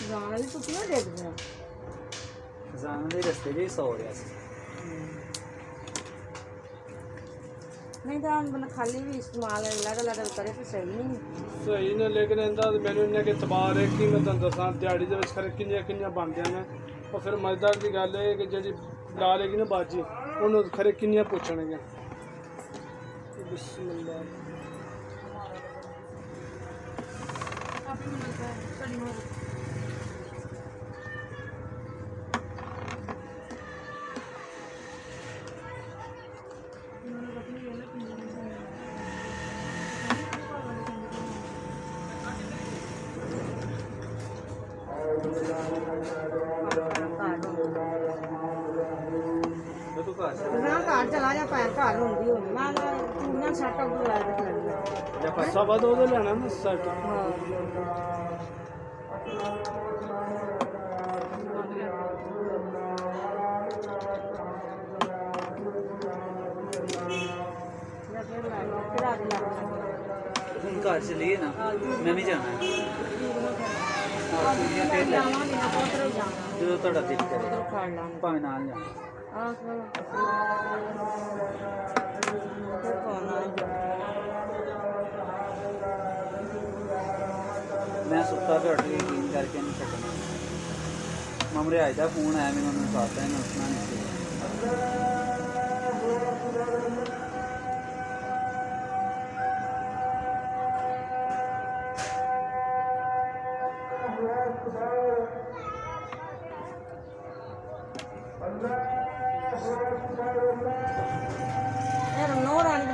ਖਜ਼ਾਨਾ ਦੀ ਟੁੱਟੀਆਂ ਡਿੱਗ ਪਿਆ ਖਜ਼ਾਨਾ ਦੇ ਰਸਤੇ 'ਚ ਹੀ ਸੌ ਰਿਹਾ ਸੀ। नहीं तो हम बना खाली भी इस्तेमाल लड़ लड़ करे तो सही नहीं सही ने लेकिन इंदा मैंने इन्ने के इतबार है कि मैं तुम दसा दिहाड़ी दे विच खरे किन्नियां किन्नियां बनदियां ने और फिर मजेदार दी गल है कि जेडी ला लेगी ना बाजी ओनू खरे किन्नियां पुछणगे। बिस्मिल्लाह घर चला जा पैर घर होंगी होनी मैं चूड़ियां सैट ਜਾਂ ਪੈਸਾ सवा दो लेना ना सेट ਹੁਣ ਘਰ ਚਲੀਏ ਨਾ ਮੈਂ ਵੀ ਜਾਣਾ ਹੈ। ਜਦੋਂ ਤੁਹਾਡਾ ਦਿਲ ਕਰੇ ਭਾਵੇਂ ਨਾਲ ਜਾਣਾ। मैं सुता पे उठ के यकीन करके नहीं सकना। ममरे आज का फोन आया मैंने उन्होंने कहा था मैं उठना नहीं चाहिए।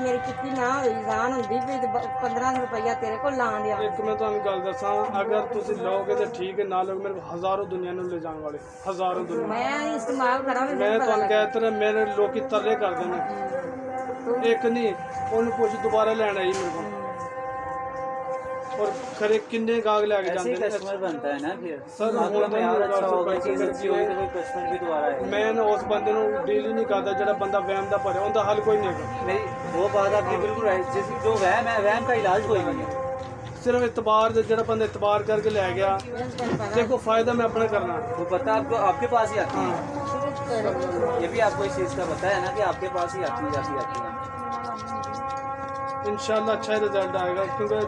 मेरी कितनी ना जान होंगी भी 15 रुपया तेरे को ला दिया। एक मैं तुहानू गल दसा अगर तुसी लोगे तो ठीक है ना लोगे मेरे हजारों दुनिया में ले जाने वाले हजारों दुनिया मैं इस्तेमाल करा मैं तुहानू कहते रहे मेरे लोग तरले कर देने एक नहीं उन्हें पूछ दोबारा लैन आई मेरे को और खरे किन्ने गाग लैके जाते हैं। कस्टमर बनता है ना फिर सर कस्टमर भी दोबारा है। मैं उस बंदे नू डील ही नहीं करता जो बंदा वहम का भरे उनका हल कोई नहीं है। मेरी वो बात आपकी बिल्कुल राइट जो वहम है वहम का इलाज कोई नहीं है। सिर्फ इतबार जो बंदा इतबार करके लै गया देखो फायदा मैं अपना करना वो पता आपको आपके पास ही आती है। ये भी आपको इस चीज़ का पता है ना कि आपके पास ही आती है। इंशाल्लाह अच्छा रिजल्ट आएगा क्योंकि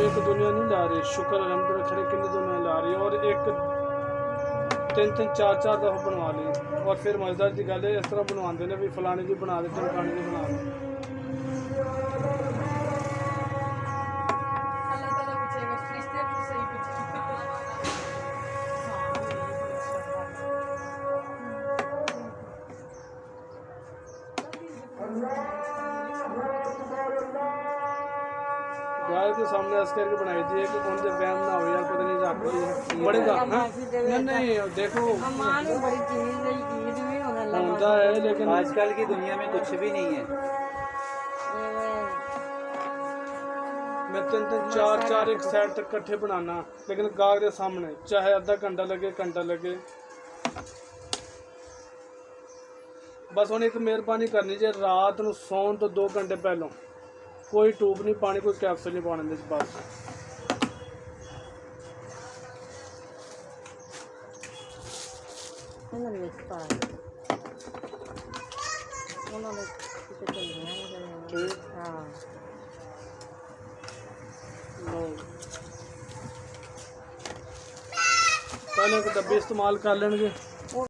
एक दुनिया नहीं ला रही शुक्र अलहमदुलिल्लाह खड़े कितनी दुनिया ला रही और एक 3-3 4-4 दफा बनवा ली और फिर मजेदार की गल इस तरह बनवाते हैं भी फलाने की बना दे ढमकाने की बना दे। गाय के सामने इस करके बनाई थी कि कौन से वहम ना हो यार पता नहीं रख बड़ेगा नहीं देखो होता है लेकिन आजकल की दुनिया में कुछ भी नहीं है। मैं 3-3 4-4 एक साइड तक इकट्ठे बनाना लेकिन गाय के सामने चाहे आधा घंटा लगे बस हुण एक मेहरबानी करनी चाहिए रात को सौन तो 2 घंटे पहलों कोई ट्यूब नहीं पानी कोई कैप्सूल नहीं पाने बस पहले एक डब्बे इस्तेमाल कर लेंगे।